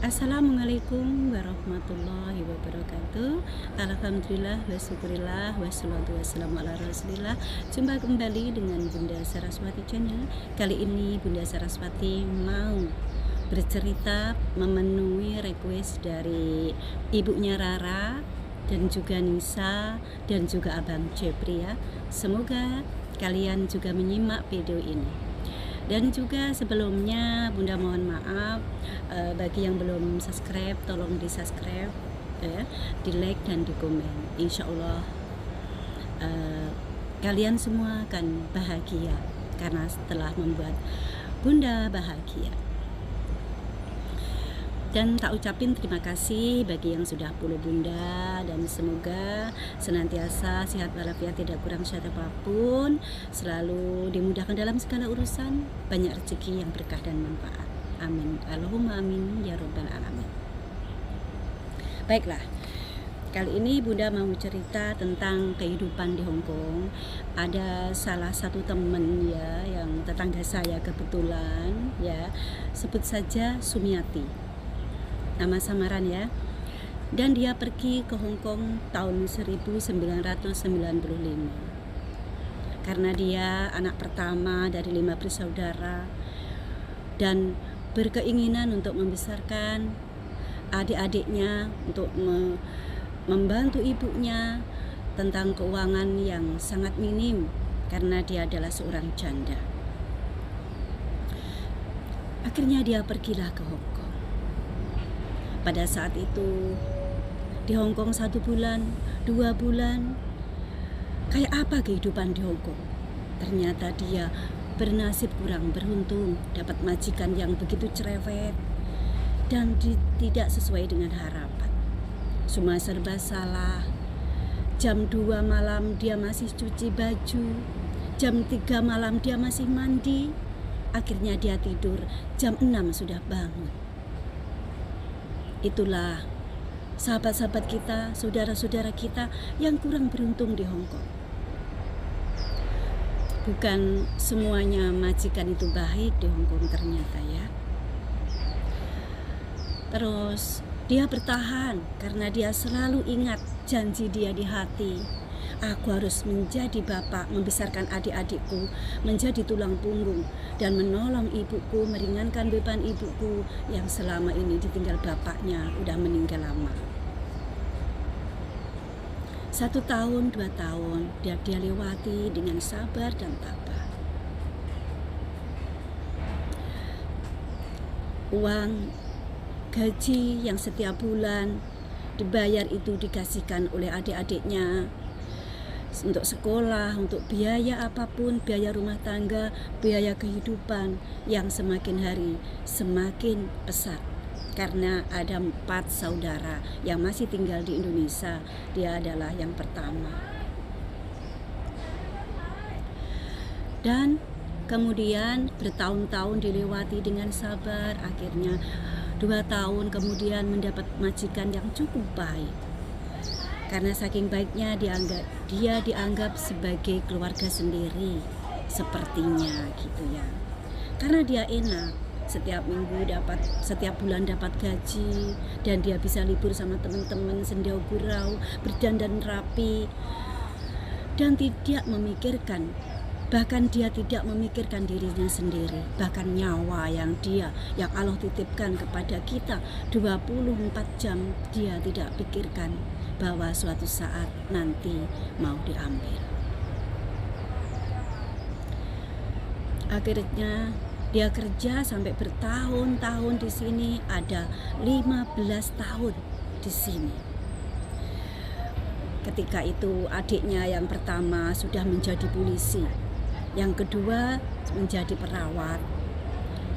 Assalamualaikum warahmatullahi wabarakatuh. Alhamdulillah wa syukurillah wassalatu wassalamu ala rasulillah. Jumpa kembali dengan Bunda Saraswati Channel. Kali ini Bunda Saraswati mau bercerita memenuhi request dari ibunya Rara dan juga Nisa dan juga Abang Jepri ya. Semoga kalian juga menyimak video ini. Dan juga sebelumnya Bunda mohon maaf bagi yang belum subscribe, tolong di subscribe ya, di like dan di komen. Insya Allah kalian semua akan bahagia karena setelah membuat Bunda bahagia. Dan tak ucapin terima kasih bagi yang sudah follow Bunda, dan semoga senantiasa sehat walafiat, tidak kurang satu apapun, selalu dimudahkan dalam segala urusan, banyak rezeki yang berkah dan manfaat. Amin. Allahumma amin ya robbal alamin. Baiklah, kali ini Bunda mau cerita tentang kehidupan di Hong Kong. Ada salah satu teman ya, yang tetangga saya kebetulan ya, sebut saja Sumiati, nama samaran ya. Dan dia pergi ke Hong Kong tahun 1995 karena dia anak pertama dari 5 bersaudara dan berkeinginan untuk membesarkan adik-adiknya, untuk membantu ibunya tentang keuangan yang sangat minim karena dia adalah seorang janda. Akhirnya dia pergilah ke Hong Kong. Pada saat itu di Hong Kong 1 bulan, 2 bulan, kayak apa kehidupan di Hong Kong? Ternyata dia bernasib kurang beruntung, dapat majikan yang begitu cerewet dan tidak sesuai dengan harapan. Semua serba salah. Jam 2 malam dia masih cuci baju, jam 3 malam dia masih mandi, akhirnya dia tidur, jam 6 sudah bangun. Itulah sahabat-sahabat kita, saudara-saudara kita yang kurang beruntung di Hong Kong. Bukan semuanya majikan itu baik di Hong Kong ternyata ya. Terus dia bertahan karena dia selalu ingat janji dia di hati. Aku harus menjadi bapak, membesarkan adik-adikku, menjadi tulang punggung, dan menolong ibuku, meringankan beban ibuku yang selama ini ditinggal bapaknya, udah meninggal lama. 1 tahun, 2 tahun, dia lewati dengan sabar dan tabah. Uang gaji yang setiap bulan dibayar itu dikasihkan oleh adik-adiknya untuk sekolah, untuk biaya apapun, biaya rumah tangga, biaya kehidupan yang semakin hari semakin pesat. Karena ada 4 saudara yang masih tinggal di Indonesia, dia adalah yang pertama. Dan kemudian bertahun-tahun dilewati dengan sabar, akhirnya 2 tahun kemudian mendapat majikan yang cukup baik. Karena saking baiknya dia dianggap sebagai keluarga sendiri sepertinya gitu ya. Karena dia enak, setiap bulan dapat gaji, dan dia bisa libur sama teman-teman, sendiau gurau, berdandan rapi, dan tidak memikirkan, bahkan dia tidak memikirkan dirinya sendiri, bahkan nyawa yang Allah titipkan kepada kita 24 jam dia tidak pikirkan bahwa suatu saat nanti mau diambil. Akhirnya dia kerja sampai bertahun-tahun di sini, ada 15 tahun di sini. Ketika itu adiknya yang pertama sudah menjadi polisi, yang kedua menjadi perawat,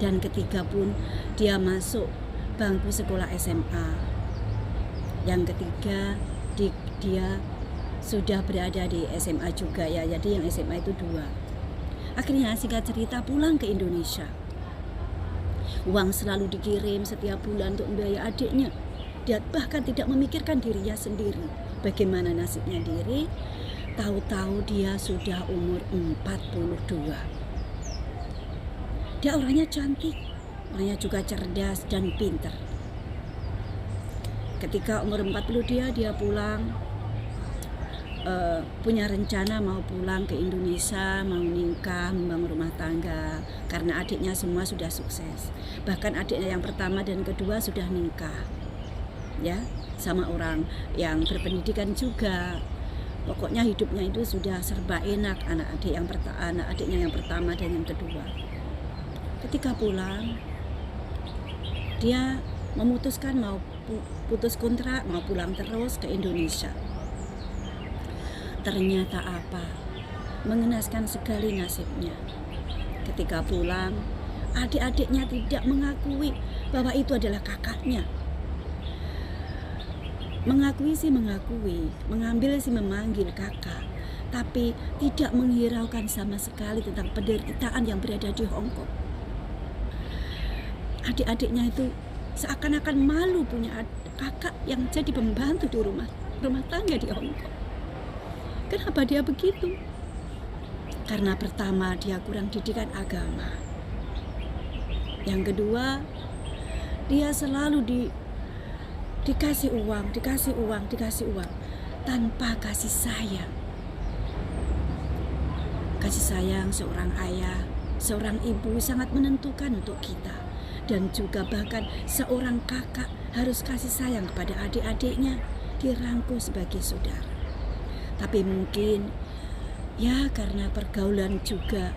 dan ketiga pun dia masuk bangku sekolah SMA. Yang ketiga dia sudah berada di SMA juga ya, jadi yang SMA itu 2. Akhirnya singkat cerita pulang ke Indonesia. Uang selalu dikirim setiap bulan untuk membiayai adiknya. Dia bahkan tidak memikirkan dirinya sendiri, bagaimana nasibnya diri. Tahu-tahu dia sudah umur 42. Dia orangnya cantik, orangnya juga cerdas dan pintar. Ketika umur 40 dia pulang, punya rencana mau pulang ke Indonesia, mau nikah, membangun rumah tangga, karena adiknya semua sudah sukses. Bahkan adiknya yang pertama dan kedua sudah nikah, ya, sama orang yang berpendidikan juga. Pokoknya hidupnya itu sudah serba enak, anak adiknya yang pertama dan yang kedua. Ketika pulang, dia memutuskan mau putus kontrak, mau pulang terus ke Indonesia. Ternyata apa? Mengenaskan sekali nasibnya. Ketika pulang, adik-adiknya tidak mengakui bahwa itu adalah kakaknya. Mengakui sih mengakui, mengambil sih memanggil kakak, tapi tidak menghiraukan sama sekali tentang penderitaan yang berada di Hong Kong. Adik-adiknya itu seakan-akan malu punya kakak yang jadi pembantu di rumah tangga di Hong Kong. Kenapa dia begitu? Karena pertama, dia kurang didikan agama. Yang kedua, dia selalu dikasih uang tanpa kasih sayang. Kasih sayang seorang ayah, seorang ibu sangat menentukan untuk kita. Dan juga bahkan seorang kakak harus kasih sayang kepada adik-adiknya, dirangkul sebagai saudara. Tapi mungkin ya karena pergaulan juga,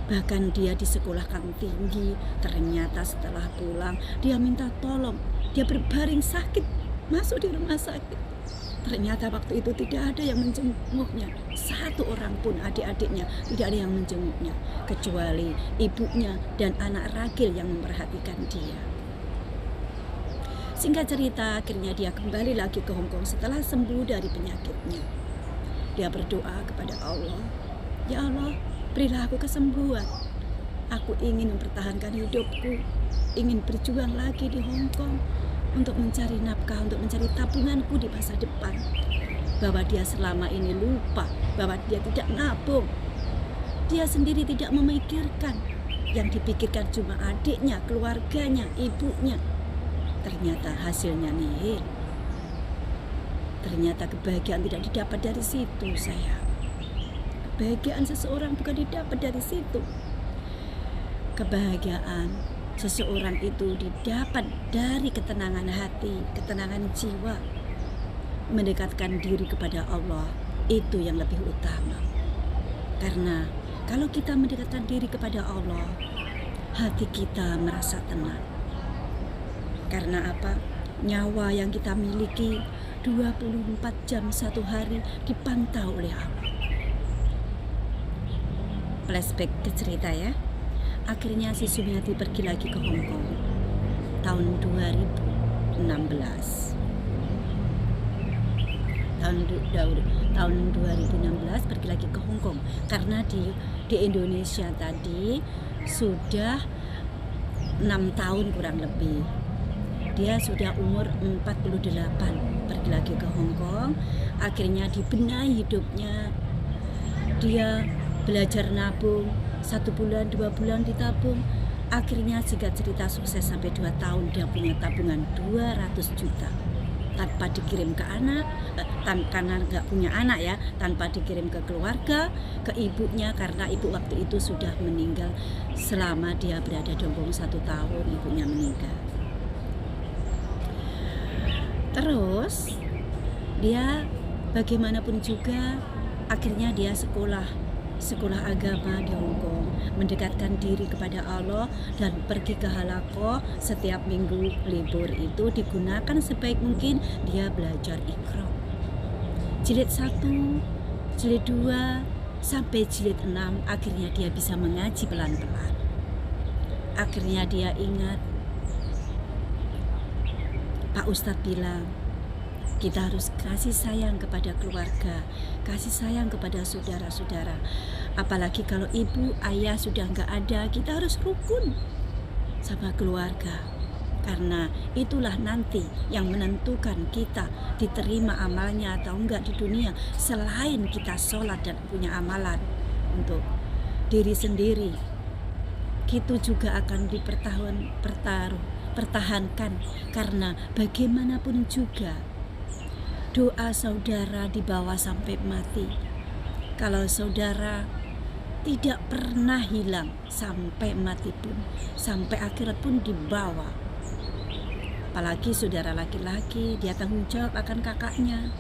bahkan dia disekolahkan tinggi, ternyata setelah pulang dia minta tolong, dia berbaring sakit masuk di rumah sakit. Ternyata waktu itu tidak ada yang menjenguknya, satu orang pun adik-adiknya tidak ada yang menjenguknya, kecuali ibunya dan anak ragil yang memperhatikan dia. Singkat cerita, akhirnya dia kembali lagi ke Hong Kong setelah sembuh dari penyakitnya. Dia berdoa kepada Allah, "Ya Allah, berilah aku kesembuhan. Aku ingin mempertahankan hidupku, ingin berjuang lagi di Hong Kong untuk mencari nafkah, untuk mencari tabunganku di masa depan." Bahwa dia selama ini lupa, bahwa dia tidak nabung. Dia sendiri tidak memikirkan, yang dipikirkan cuma adiknya, keluarganya, ibunya. Ternyata hasilnya nihil. Ternyata kebahagiaan tidak didapat dari situ, sayang. Kebahagiaan seseorang bukan didapat dari situ. Kebahagiaan seseorang itu didapat dari ketenangan hati, ketenangan jiwa. Mendekatkan diri kepada Allah, itu yang lebih utama. Karena kalau kita mendekatkan diri kepada Allah, hati kita merasa tenang. Karena apa? Nyawa yang kita miliki 24 jam satu hari dipantau oleh Allah. Flashback ke cerita ya. Akhirnya si Sumiati pergi lagi ke Hong Kong tahun 2016. Tahun 2016 pergi lagi ke Hong Kong karena di Indonesia tadi sudah 6 tahun kurang lebih. Dia sudah umur 48, pergi lagi ke Hong Kong. Akhirnya dibenahi hidupnya. Dia belajar nabung, 1 bulan, 2 bulan ditabung. Akhirnya singkat cerita sukses sampai 2 tahun dia punya tabungan 200 juta. Tanpa dikirim ke anak, karena nggak punya anak ya, tanpa dikirim ke keluarga, ke ibunya, karena ibu waktu itu sudah meninggal selama dia berada di Hong Kong 1 tahun, ibunya meninggal. Terus dia bagaimanapun juga akhirnya dia sekolah agama di Hong Kong, mendekatkan diri kepada Allah dan pergi ke halaqah. Setiap minggu libur itu digunakan sebaik mungkin dia belajar Iqra. Jilid 1, jilid 2 sampai jilid 6, akhirnya dia bisa mengaji pelan-pelan. Akhirnya dia ingat Pak Ustadz bilang, kita harus kasih sayang kepada keluarga, kasih sayang kepada saudara-saudara. Apalagi kalau ibu, ayah sudah nggak ada, kita harus rukun sama keluarga. Karena itulah nanti yang menentukan kita diterima amalnya atau enggak di dunia. Selain kita sholat dan punya amalan untuk diri sendiri, itu juga akan pertahankan, karena bagaimanapun juga doa saudara dibawa sampai mati. Kalau saudara tidak pernah hilang sampai mati pun, sampai akhirat pun dibawa. Apalagi saudara laki-laki, dia tanggung jawab akan kakaknya.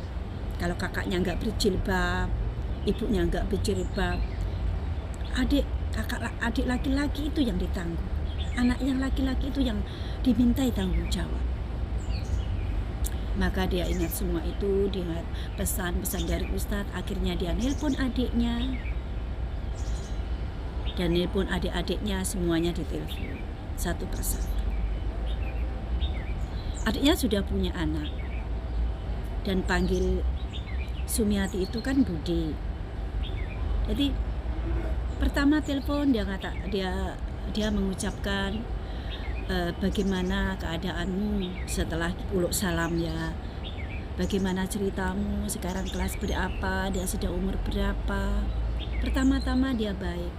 Kalau kakaknya nggak berjilbab, ibunya nggak berjilbab, adik laki-laki itu yang ditanggung. Anak yang laki-laki itu yang dimintai tanggung jawab. Maka dia ingat semua itu, dia ingat pesan-pesan dari Ustadz. Akhirnya dia nelpon adiknya, dan nelpon adik-adiknya, semuanya ditelepon satu persatu. Adiknya sudah punya anak, dan panggil Sumiati itu kan Budi. Jadi pertama telepon dia mengucapkan, bagaimana keadaanmu setelah uluk salam ya, bagaimana ceritamu sekarang, kelas berapa, dia sudah umur berapa. Pertama-tama dia baik,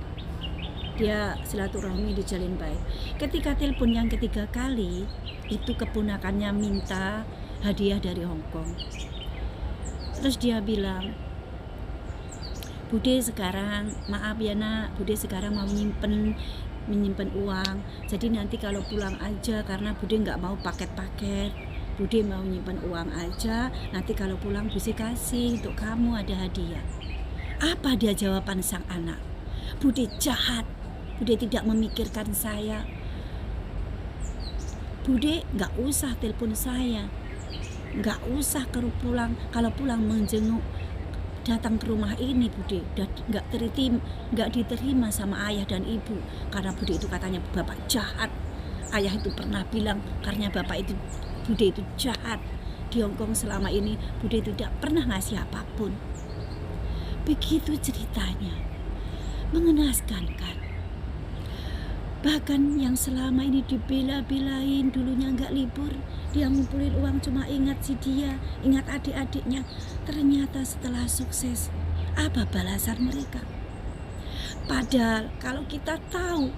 dia silaturahmi dijalin baik. Ketika telepon yang ketiga kali, itu keponakannya minta hadiah dari Hong Kong. Terus dia bilang, Bude sekarang, maaf ya nak, Bude sekarang mau menyimpan uang, jadi nanti kalau pulang aja, karena Bude nggak mau paket-paket, Bude mau nyimpan uang aja, nanti kalau pulang Bude kasih untuk kamu, ada hadiah. Apa dia jawaban sang anak? Bude jahat, Bude tidak memikirkan saya, Bude nggak usah telepon saya, nggak usah kalau pulang menjenguk, datang ke rumah ini Bude, nggak diterima sama ayah dan ibu, karena Bude itu katanya bapak jahat. Ayah itu pernah bilang karena bapak itu, Bude itu jahat. Di Hong Kong selama ini Bude tidak pernah ngasih apapun. Begitu ceritanya, mengenaskan kan. Bahkan yang selama ini dibela-belain, dulunya nggak libur, dia ngumpulin uang cuma ingat si dia, ingat adik-adiknya. Ternyata setelah sukses, apa balasan mereka? Padahal kalau kita tahu,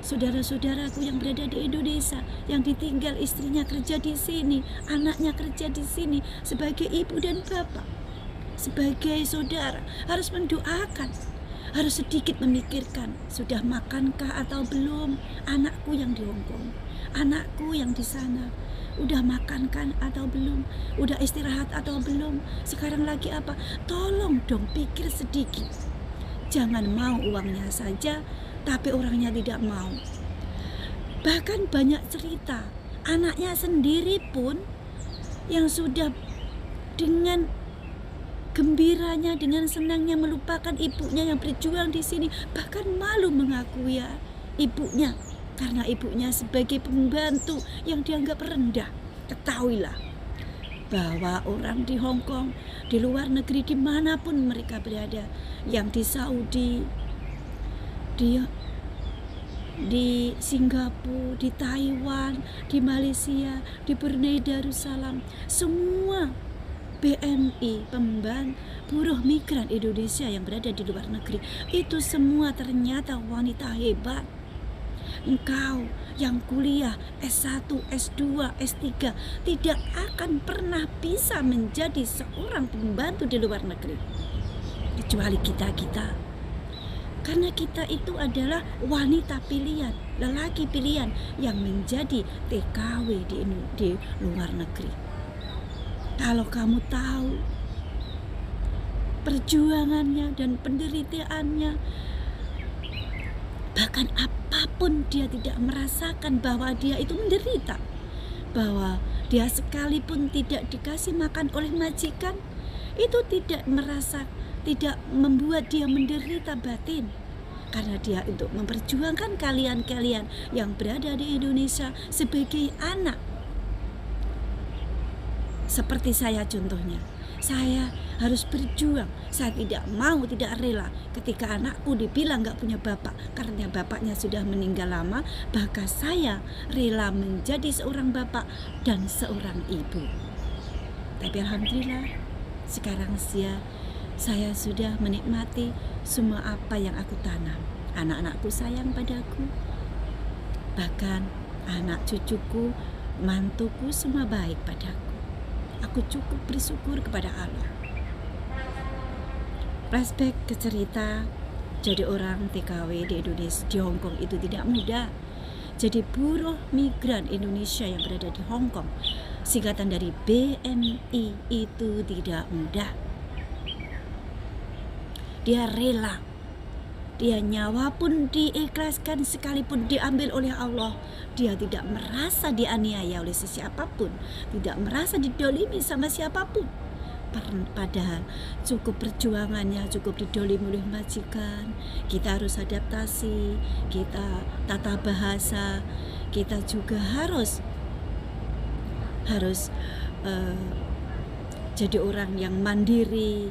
saudara-saudaraku yang berada di Indonesia, yang ditinggal istrinya kerja di sini, anaknya kerja di sini, sebagai ibu dan bapak, sebagai saudara, harus mendoakan, harus sedikit memikirkan, sudah makankah atau belum anakku yang di Hong Kong, anakku yang di sana, udah makankan atau belum, udah istirahat atau belum, sekarang lagi apa? Tolong dong pikir sedikit. Jangan mau uangnya saja tapi orangnya tidak mau. Bahkan banyak cerita anaknya sendiri pun yang sudah dengan gembiranya, dengan senangnya melupakan ibunya yang berjuang di sini, bahkan malu mengakui ya ibunya, karena ibunya sebagai pembantu yang dianggap rendah. Ketahuilah bahwa orang di Hong Kong, di luar negeri, dimanapun mereka berada, yang di Saudi, di Singapura, di Taiwan, di Malaysia, di Brunei Darussalam, semua BMI, buruh migran Indonesia yang berada di luar negeri, itu semua ternyata wanita hebat. Engkau yang kuliah S1, S2, S3 tidak akan pernah bisa menjadi seorang pembantu di luar negeri, kecuali kita. Karena kita itu adalah wanita pilihan, lelaki pilihan yang menjadi TKW di luar negeri. Kalau kamu tahu perjuangannya dan penderitaannya, bahkan apapun dia tidak merasakan bahwa dia itu menderita, bahwa dia sekalipun tidak dikasih makan oleh majikan, itu tidak membuat dia menderita batin, karena dia untuk memperjuangkan kalian-kalian yang berada di Indonesia sebagai anak. Seperti saya contohnya, saya harus berjuang. Saya tidak rela ketika anakku dibilang gak punya bapak, karena bapaknya sudah meninggal lama. Bahkan saya rela menjadi seorang bapak dan seorang ibu. Tapi alhamdulillah, sekarang saya sudah menikmati semua apa yang aku tanam. Anak-anakku sayang padaku. Bahkan Anak cucuku, mantuku semua baik padaku. Aku cukup bersyukur kepada Allah. Flashback ke cerita, jadi orang TKW di Indonesia, di Hong Kong itu tidak mudah. Jadi buruh migran Indonesia yang berada di Hong Kong, singkatan dari BMI, itu tidak mudah. Dia rela, dia nyawa pun diikhlaskan sekalipun diambil oleh Allah. Dia tidak merasa dianiaya oleh siapapun, tidak merasa didolimi sama siapapun. Padahal cukup perjuangannya, cukup didolimi oleh majikan. Kita harus adaptasi, kita tata bahasa, kita juga harus jadi orang yang mandiri.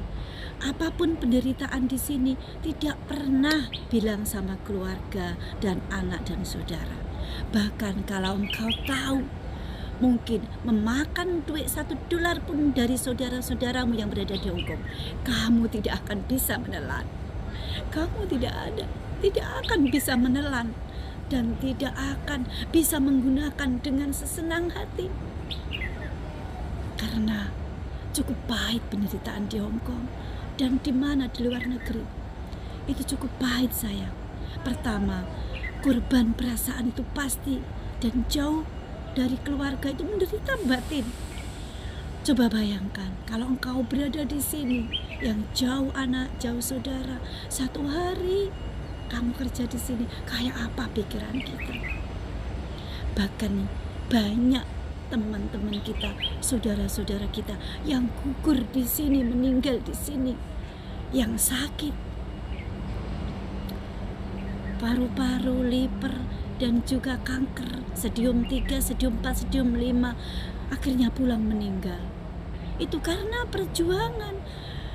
Apapun penderitaan di sini, tidak pernah bilang sama keluarga dan anak dan saudara. Bahkan kalau engkau tahu mungkin memakan duit $1 pun dari saudara-saudaramu yang berada di Hong Kong, kamu tidak akan bisa menelan. Kamu tidak akan bisa menelan dan tidak akan bisa menggunakan dengan sesenang hati. Karena cukup pahit penderitaan di Hong Kong dan di mana di luar negeri. Itu cukup pahit, sayang. Pertama, korban perasaan itu pasti, dan jauh dari keluarga itu menderita batin. Coba bayangkan kalau engkau berada di sini yang jauh anak, jauh saudara, satu hari kamu kerja di sini, kayak apa pikiran kita? Bahkan banyak teman-teman kita, saudara-saudara kita yang gugur di sini, meninggal di sini, yang sakit paru-paru, liver, dan juga kanker stadium 3, stadium 4, stadium 5, akhirnya pulang meninggal. Itu karena perjuangan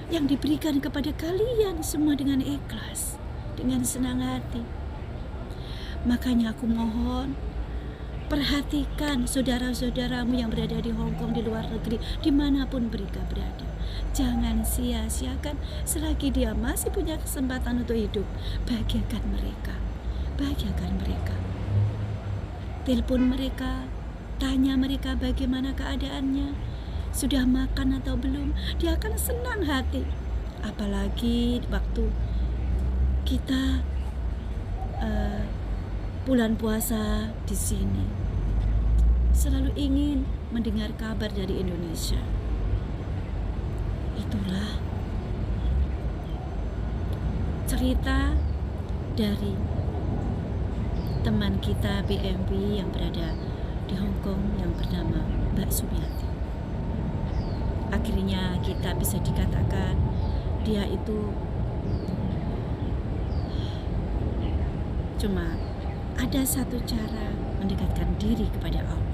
yang diberikan kepada kalian semua dengan ikhlas, dengan senang hati. Makanya aku mohon, perhatikan saudara-saudaramu yang berada di Hong Kong, di luar negeri, dimanapun mereka berada. Jangan sia-siakan selagi dia masih punya kesempatan untuk hidup. Bahagiakan mereka, bahagiakan mereka. Telepon mereka, tanya mereka bagaimana keadaannya, sudah makan atau belum. Dia akan senang hati. Apalagi waktu kita bulan puasa di sini, selalu ingin mendengar kabar dari Indonesia. Itulah cerita dari teman kita BMW yang berada di Hong Kong yang bernama Mbak Sumiati. Akhirnya kita bisa dikatakan dia itu cuma ada satu cara mendekatkan diri kepada Allah.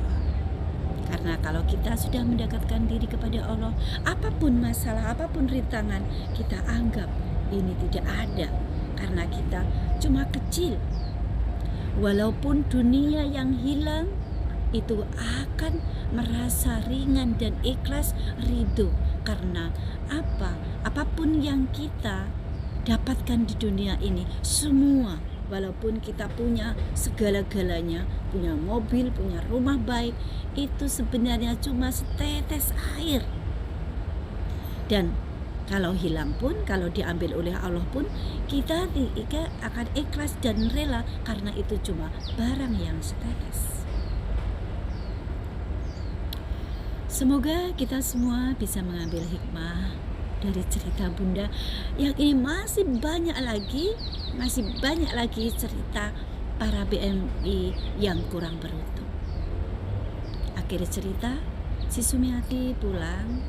Karena kalau kita sudah mendekatkan diri kepada Allah, apapun masalah, apapun rintangan, kita anggap ini tidak ada. Karena kita cuma kecil. Walaupun dunia yang hilang itu akan merasa ringan dan ikhlas, ridho. Karena apa? Apapun yang kita dapatkan di dunia ini, semua, walaupun kita punya segala-galanya, punya mobil, punya rumah baik, itu sebenarnya cuma setetes air. Dan kalau hilang pun, kalau diambil oleh Allah pun, kita akan ikhlas dan rela, karena itu cuma barang yang setetes. Semoga kita semua bisa mengambil hikmah dari cerita Bunda yang ini. Masih banyak lagi cerita para BMI yang kurang beruntung. Akhir cerita, si Sumiati pulang.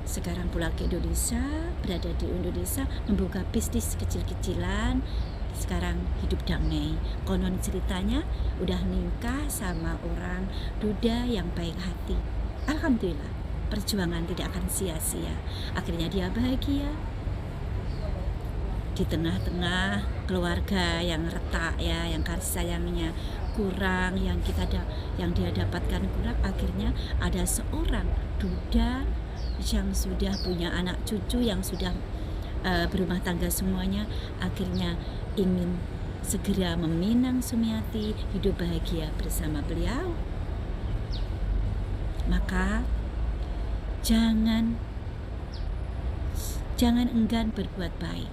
Sekarang pulang ke Indonesia, berada di Indonesia, membuka bisnis kecil-kecilan. Sekarang hidup damai. Konon ceritanya udah nikah sama orang duda yang baik hati. Alhamdulillah, perjuangan tidak akan sia-sia. Akhirnya dia bahagia di tengah-tengah keluarga yang retak, ya, yang kasih sayangnya kurang, yang dia dapatkan kurang. Akhirnya ada seorang duda yang sudah punya anak cucu, yang sudah berumah tangga semuanya, akhirnya ingin segera meminang Sumiati hidup bahagia bersama beliau. Maka jangan enggan berbuat baik.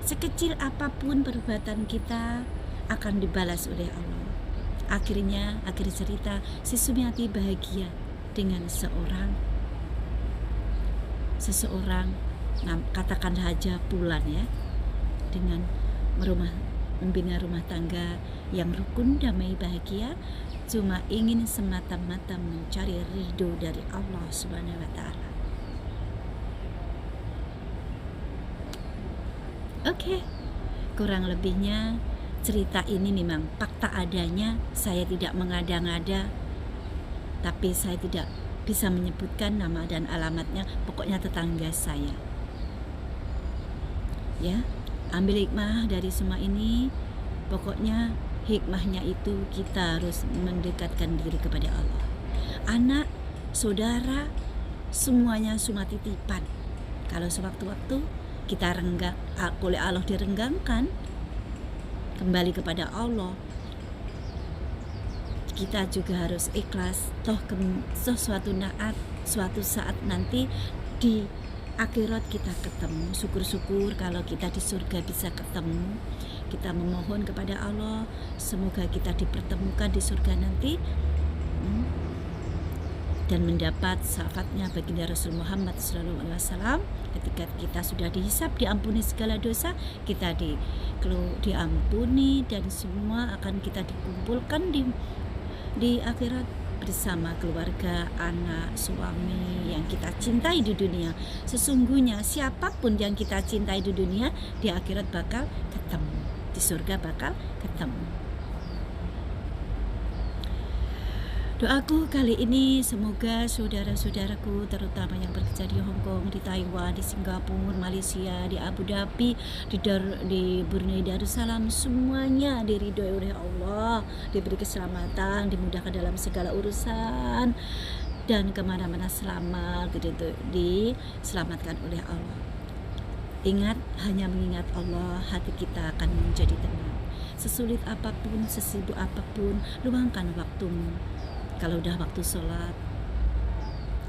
Sekecil apapun perbuatan kita akan dibalas oleh Allah. Akhirnya, akhir cerita, si Sumiati bahagia dengan seseorang, katakan saja Pulan ya, dengan membina rumah tangga yang rukun, damai, bahagia, cuma ingin semata-mata mencari ridho dari Allah Subhanahu wa Ta'ala. Oke, kurang lebihnya cerita ini memang fakta adanya. Saya tidak mengada-ngada, tapi saya tidak bisa menyebutkan nama dan alamatnya. Pokoknya tetangga saya. Ya, ambil hikmah dari semua ini. Pokoknya hikmahnya itu kita harus mendekatkan diri kepada Allah. Anak, saudara, semuanya cuma titipan. Kalau sewaktu-waktu kita oleh Allah direnggangkan kembali kepada Allah, kita juga harus ikhlas. Toh suatu saat nanti di akhirat kita ketemu. Syukur-syukur kalau kita di surga bisa ketemu. Kita memohon kepada Allah semoga kita dipertemukan di surga nanti dan mendapat syafaatnya baginda Rasul Muhammad SAW. Ketika kita sudah dihisab, diampuni segala dosa, kita diampuni dan semua akan kita dikumpulkan di akhirat bersama keluarga, anak, suami yang kita cintai di dunia. Sesungguhnya siapapun yang kita cintai di dunia, di akhirat bakal ketemu, di surga bakal ketemu. Doaku kali ini semoga saudara-saudaraku terutama yang bekerja di Hong Kong, di Taiwan, di Singapura, Malaysia, di Abu Dhabi, di Brunei Darussalam, semuanya diridhoi oleh Allah, diberi keselamatan, dimudahkan dalam segala urusan, dan kemana-mana selamat, diselamatkan oleh Allah. Ingat, hanya mengingat Allah, hati kita akan menjadi tenang. Sesulit apapun, sesibuk apapun, luangkan waktumu. Kalau udah waktu sholat,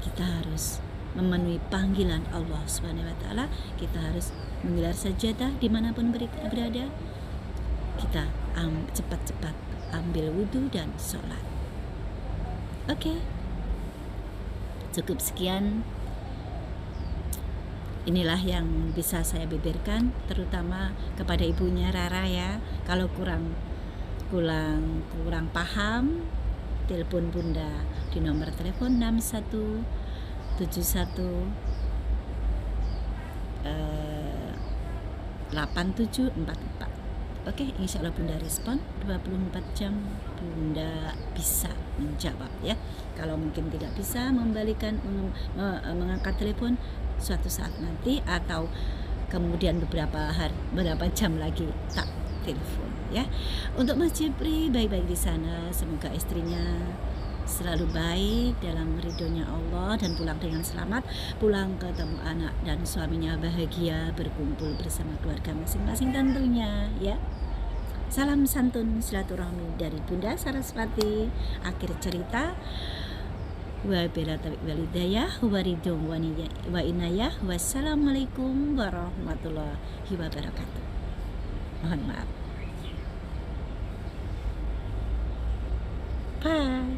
kita harus memenuhi panggilan Allah Subhanahu wa Ta'ala. Kita harus menggelar sajadah dimanapun berada. Kita cepat-cepat ambil wudhu dan sholat. Oke, cukup sekian. Inilah yang bisa saya beberkan, terutama kepada ibunya Rara ya. Kalau kurang paham, telepon Bunda di nomor telepon 6171 8744. Oke, insya Allah Bunda respon 24 jam. Bunda bisa menjawab ya. Kalau mungkin tidak bisa mengangkat telepon suatu saat nanti, atau kemudian beberapa jam lagi tak telepon ya. Untuk Mas Jepri baik-baik di sana, semoga istrinya selalu baik dalam ridhonya Allah dan pulang dengan selamat, pulang ketemu anak dan suaminya bahagia, berkumpul bersama keluarga masing-masing tentunya ya. Salam santun silaturahmi dari Bunda Saraswati. Akhir cerita, wabillahi taufiq wal hidayah, waridwan wa inayah. Wassalamualaikum warahmatullahi wabarakatuh. Mohon maaf. Bye.